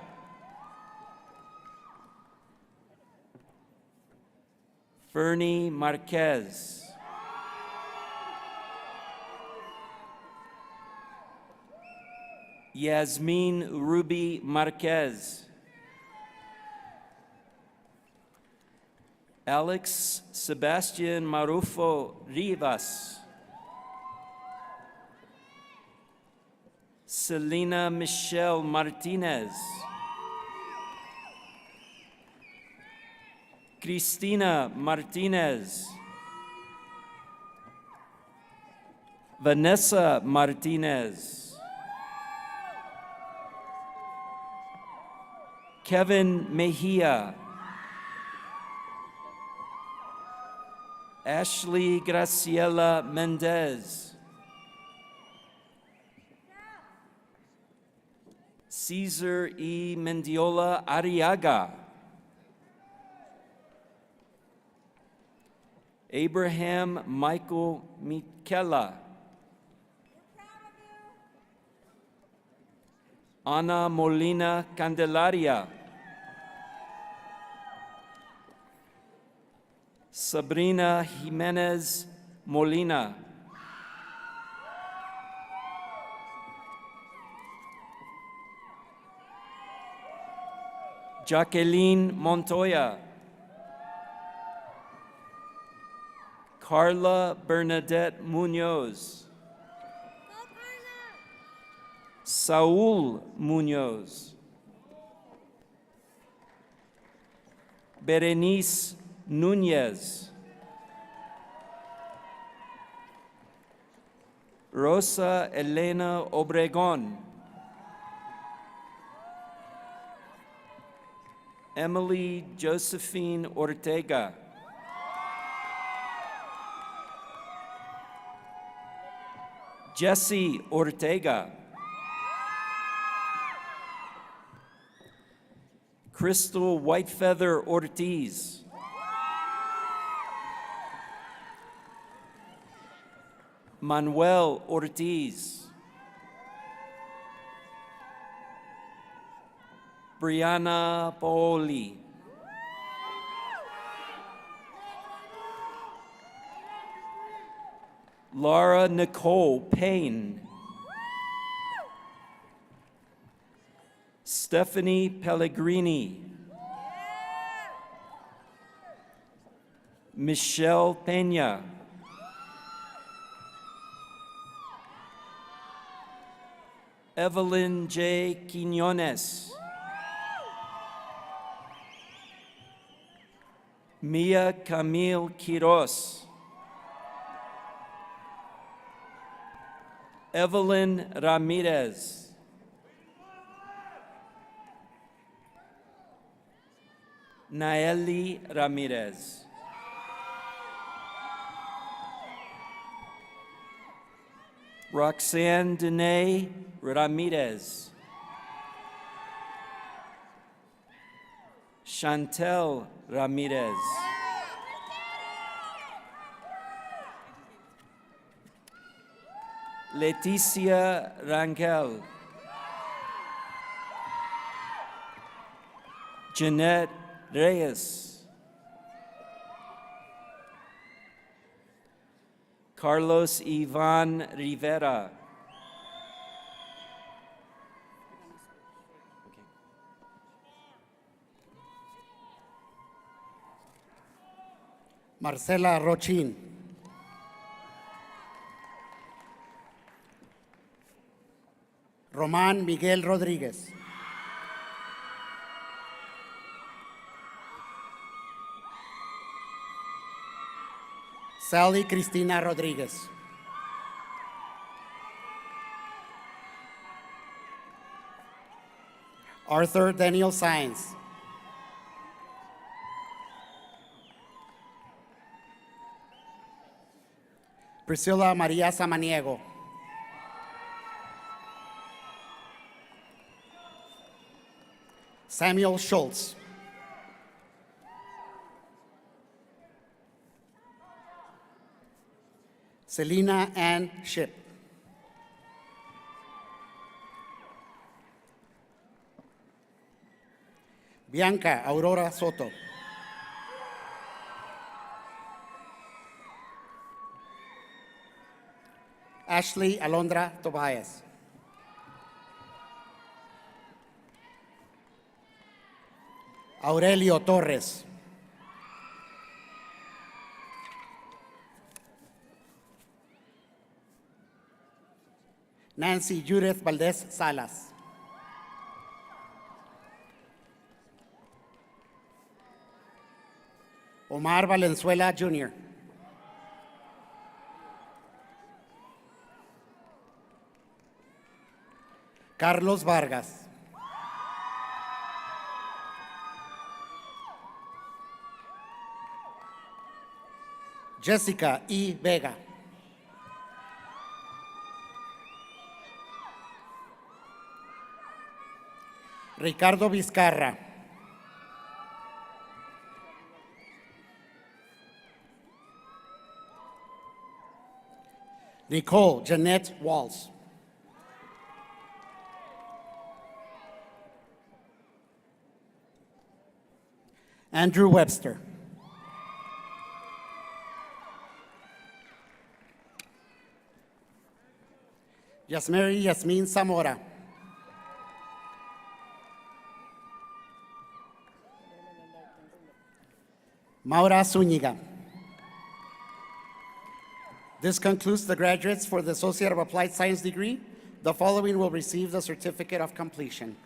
Speaker 5: Fernie Marquez. Yasmin Ruby Marquez. Alex Sebastian Marufo Rivas. Selena Michelle Martinez. Cristina Martinez. Vanessa Martinez. Kevin Mejia. Ashley Graciela Mendez. Cesar E. Mendiola Arriaga. Abraham Michael Michela. Ana Molina Candelaria. Sabrina Jimenez Molina. Jacqueline Montoya. Carla Bernadette Munoz. Saul Munoz. Berenice Nunez. Rosa Elena Obregon. Emily Josephine Ortega. Jesse Ortega. Crystal Whitefeather Ortiz. Manuel Ortiz. Brianna Paoli. Laura Nicole Payne. Stephanie Pellegrini. Michelle Pena. Evelyn J. Quinones. Mia Camille Quiros. Evelyn Ramirez. Naeli Ramirez. Roxanne Dene Ramirez. Chantel Ramirez. Leticia Rangel. Jeanette Reyes. Carlos Ivan Rivera.
Speaker 6: Marcela Rochin. Román Miguel Rodríguez. Sally Cristina Rodríguez. Arthur Daniel Saenz. Priscilla María Samaniego. Samuel Schultz. Selena Ann Ship. Bianca Aurora Soto. Ashley Alondra Tobias. Aurelio Torres. Nancy Judith Valdez Salas. Omar Valenzuela Jr. Carlos Vargas. Jessica E. Vega. Ricardo Vizcarra. Nicole Jeanette Walls. Andrew Webster. Yasmeri Yasmin Zamora. Maura Zúñiga. This concludes the graduates for the Associate of Applied Science degree. The following will receive the certificate of completion.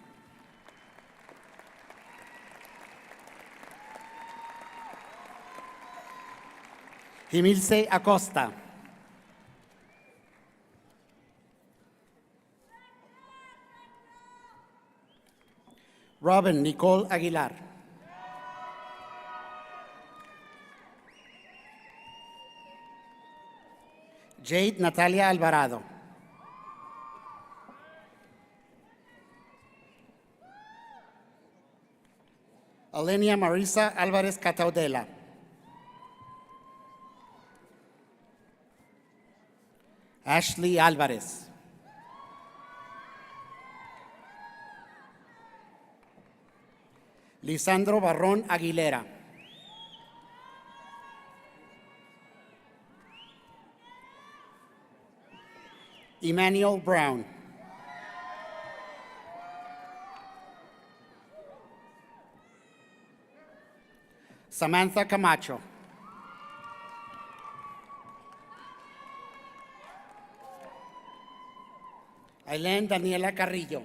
Speaker 6: Jimilce Acosta. Robin Nicole Aguilar. Jade Natalia Alvarado. Alenia Marisa Álvarez Cataudela. Ashley Álvarez. Lisandro Barrón Aguilera. Emmanuel Brown. Samantha Camacho. Ailén Daniela Carrillo.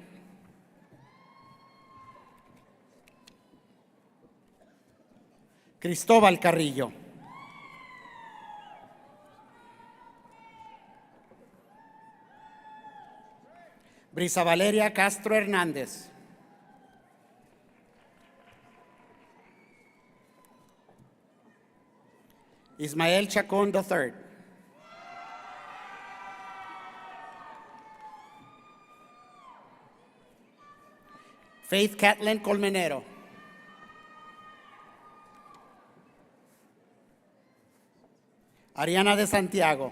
Speaker 6: Cristóbal Carrillo. Brisa Valeria Castro Hernández. Ismael Chacón III. Faith Catlin Colmenero. Ariana de Santiago.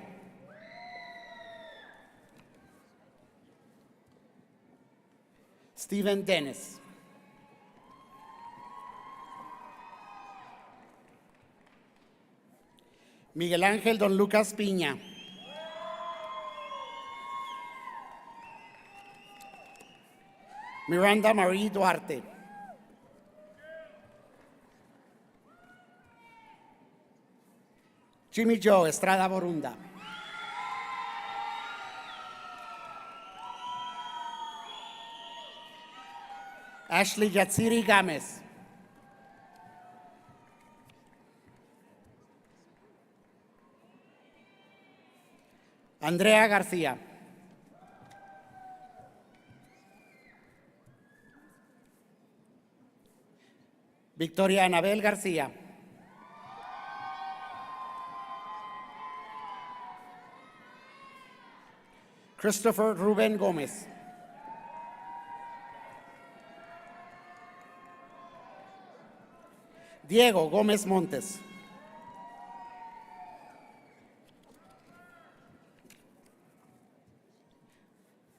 Speaker 6: Stephen Dennis. Miguel Ángel Don Lucas Piña. Miranda Marie Duarte. Jimmy Joe Estrada Borunda. Ashley Yatsiri Gámez. Andrea García. Victoria Anabel García. Christopher Ruben Gómez. Diego Gómez Montes.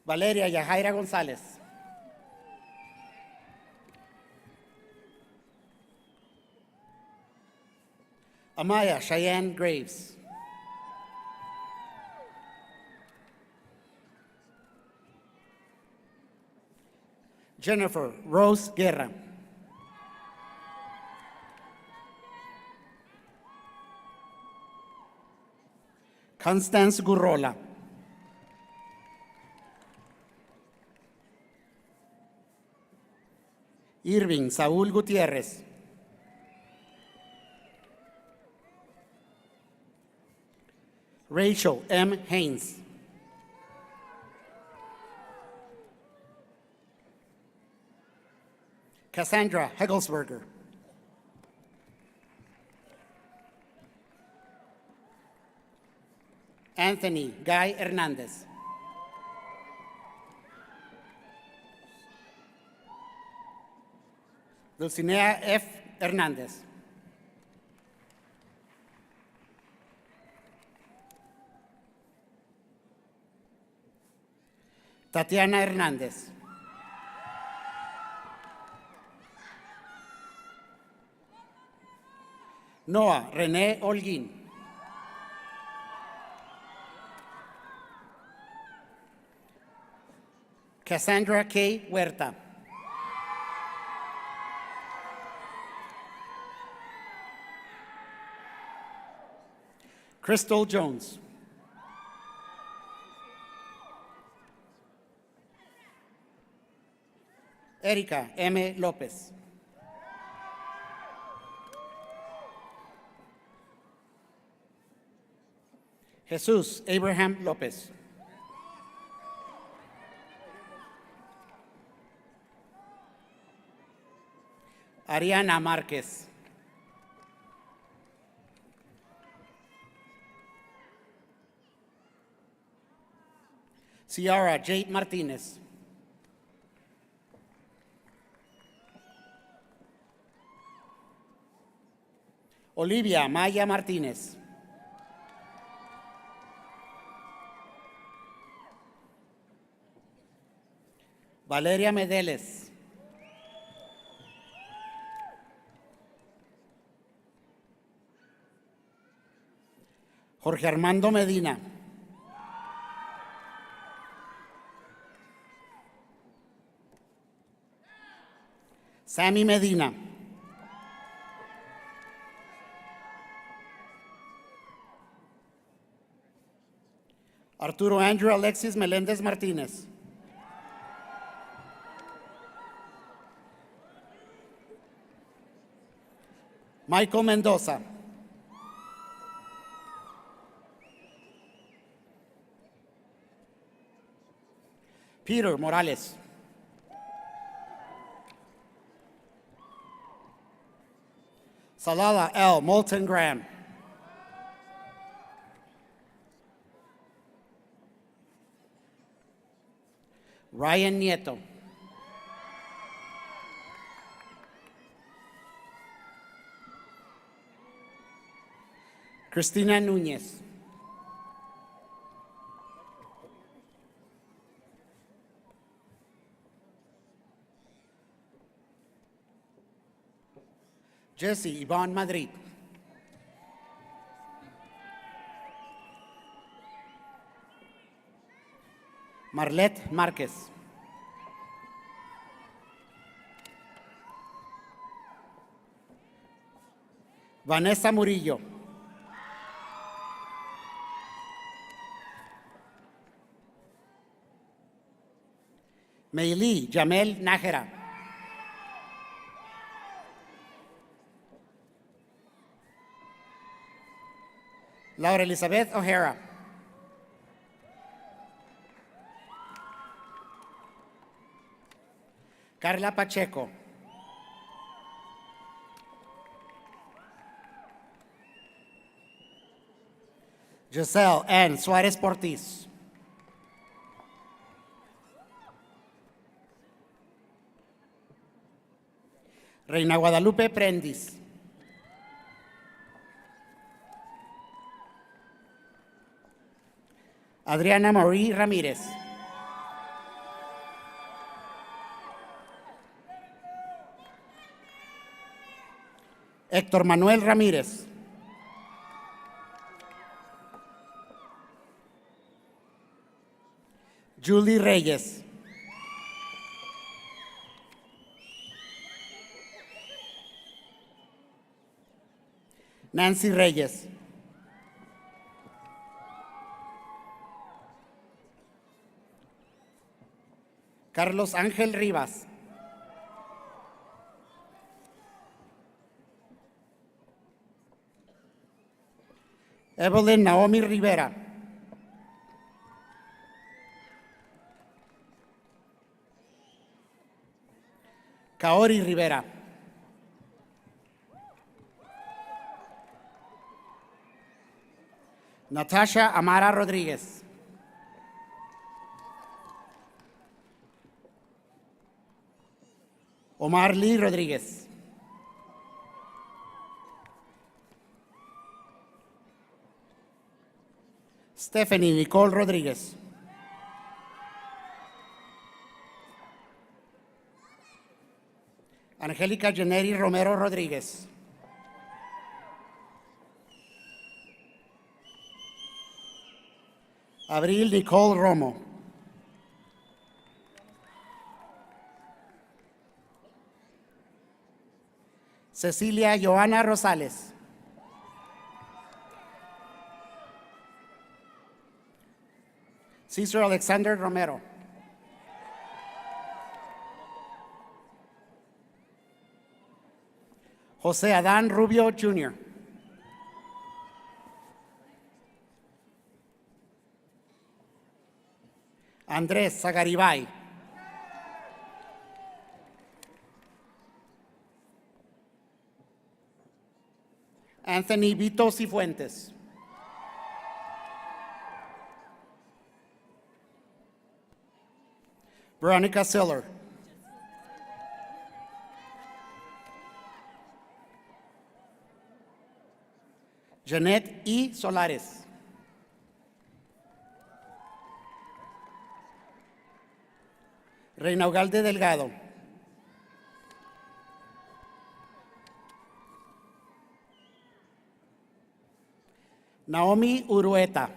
Speaker 6: Valeria Yajaira González. Amaya Cheyenne Graves. Jennifer Rose Guerra. Constance Gurrola. Irving Saúl Gutiérrez. Rachel M. Haynes. Cassandra Hegelsberger. Anthony Guy Hernandez. Dulcinea F. Hernández. Tatiana Hernández. Noah René Holguín. Cassandra K. Huerta. Crystal Jones. Erika M. López. Jesús Abraham López. Ariana Márquez. Ciara Jade Martínez. Olivia Maya Martínez. Valeria Medeles. Jorge Armando Medina. Sammy Medina. Arturo Andrew Alexis Meléndez Martínez. Michael Mendoza. Peter Morales. Salala L. Moulton Graham. Ryan Nieto. Cristina Núñez. Jesse Yvonne Madrid. Marlette Márquez. Vanessa Murillo. Meili Jamel Nájera. Laura Elizabeth O'Hara. Carla Pacheco. Giselle N. Suarez Portis. Reina Guadalupe Prendis. Adriana Marie Ramírez. Héctor Manuel Ramírez. Julie Reyes. Nancy Reyes. Carlos Ángel Rivas. Evelyn Naomi Rivera. Kaori Rivera. Natasha Amara Rodríguez. Omar Lee Rodríguez. Stephanie Nicole Rodríguez. Angélica Jeneri Romero Rodríguez. Abril Nicole Romo. Cecilia Joana Rosales. Cesar Alexander Romero. José Adán Rubio Jr. Andrés Zagaribay. Anthony Vito Cifuentes. Veronica Siller. Janet E. Solares. Reina Ugalde Delgado. Naomi Urueta.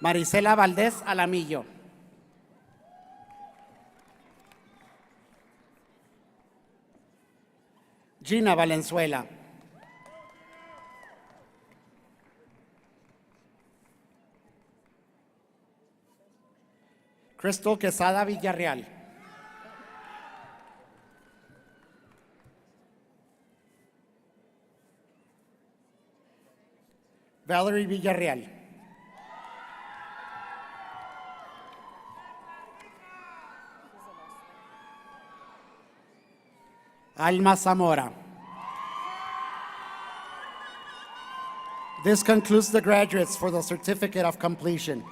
Speaker 6: Marisela Valdés Alamillo. Gina Valenzuela. Crystal Quesada Villarreal. Valerie Villarreal. Alma Zamora. This concludes the graduates for the certificate of completion.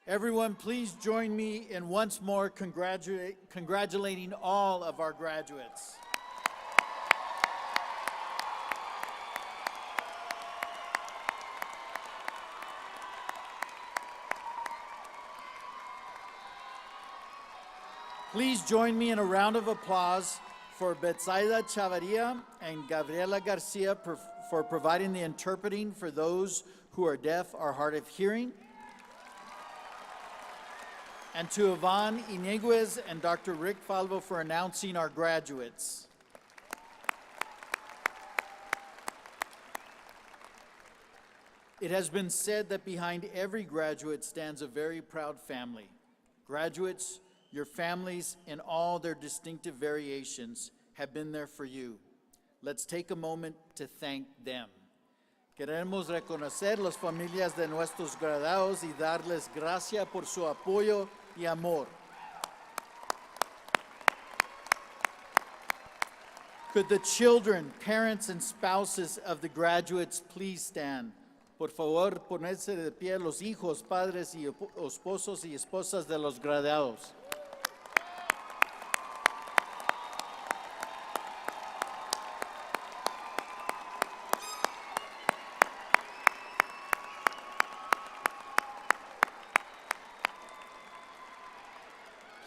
Speaker 1: Everyone, please join me in once more congratulating all of our graduates. Please join me in a round of applause for Betsaida Chavarria and Gabriela Garcia for providing the interpreting for those who are deaf or hard of hearing. And to Yvonne Iniguez and Dr. Rick Falvo for announcing our graduates. It has been said that behind every graduate stands a very proud family. Graduates, your families, in all their distinctive variations, have been there for you. Let's take a moment to thank them. Queremos reconocer las familias de nuestros graduados y darles gracias por su apoyo y amor. Could the children, parents, and spouses of the graduates please stand? Por favor, ponerse de pie los hijos, padres y esposos y esposas de los graduados.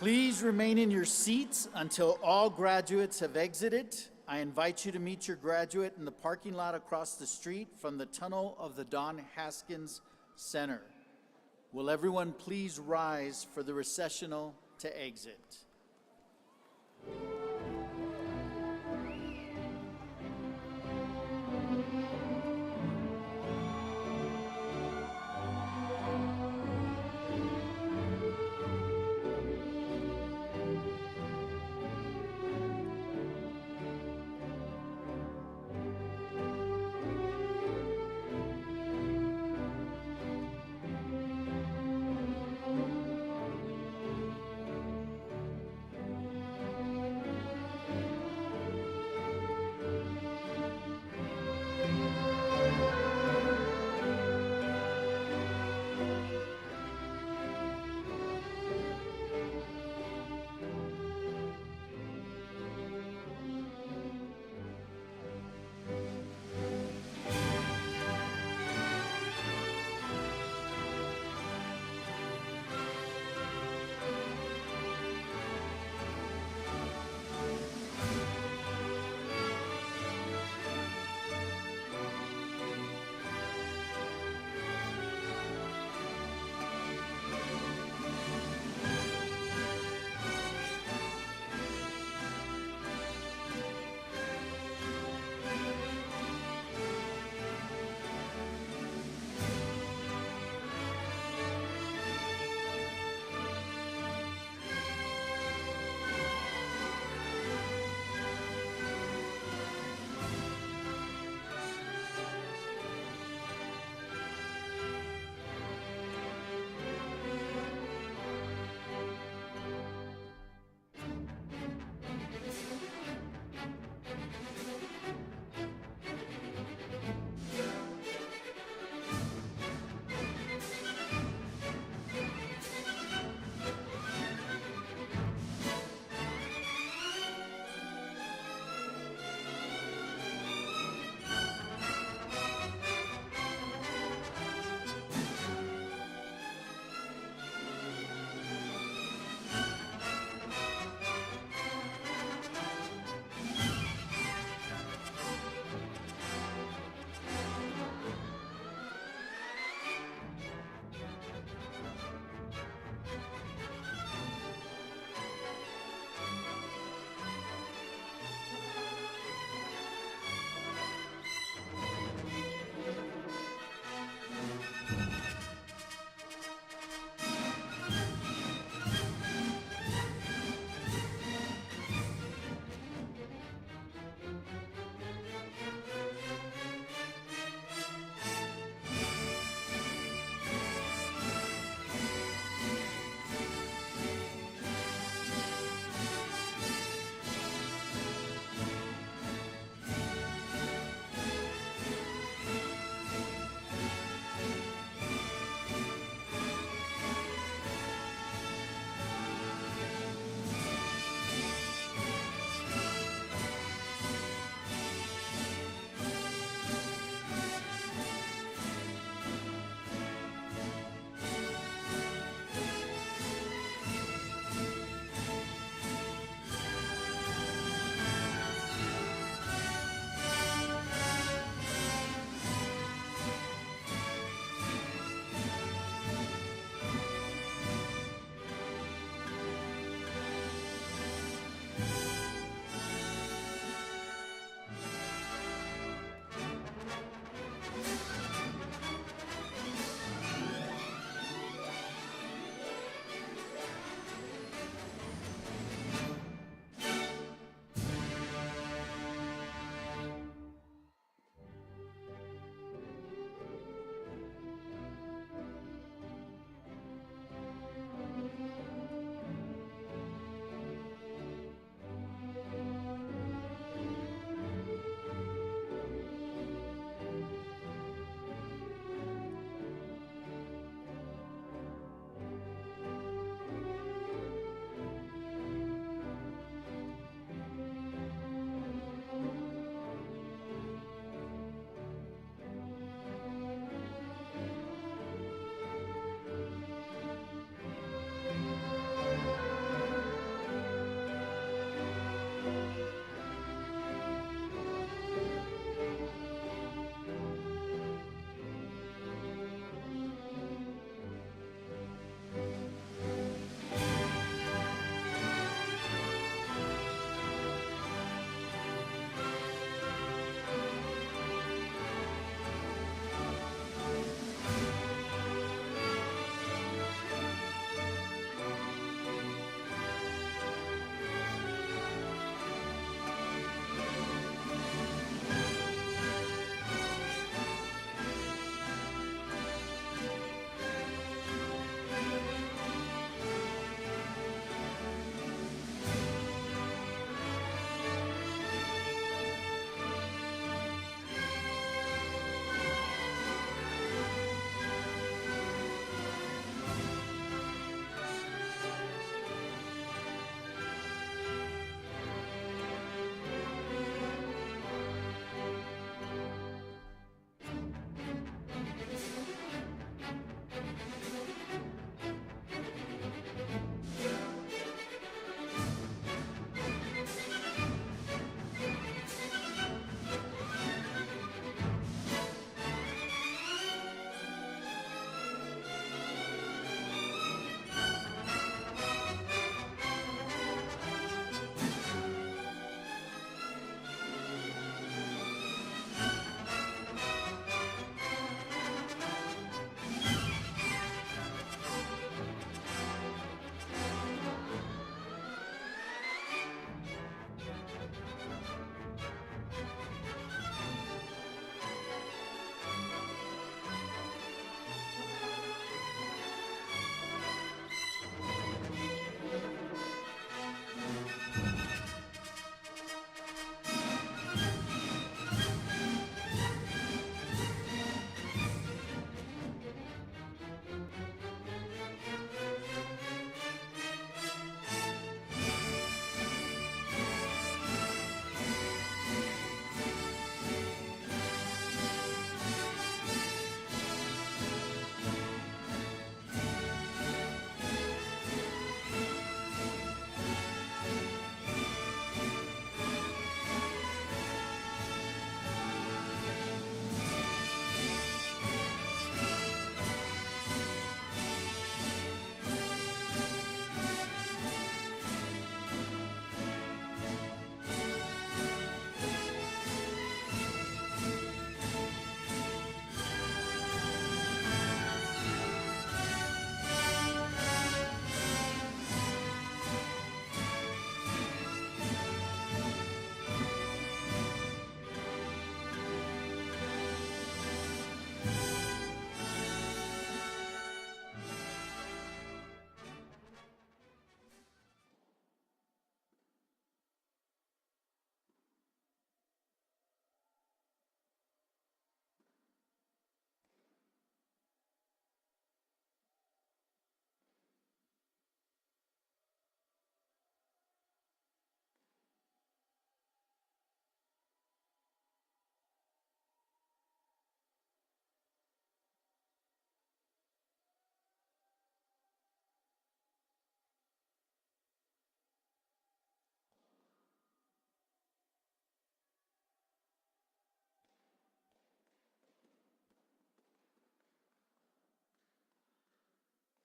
Speaker 1: Please remain in your seats until all graduates have exited. I invite you to meet your graduate in the parking lot across the street from the tunnel of the Don Haskins Center. Will everyone please rise for the recessional to exit?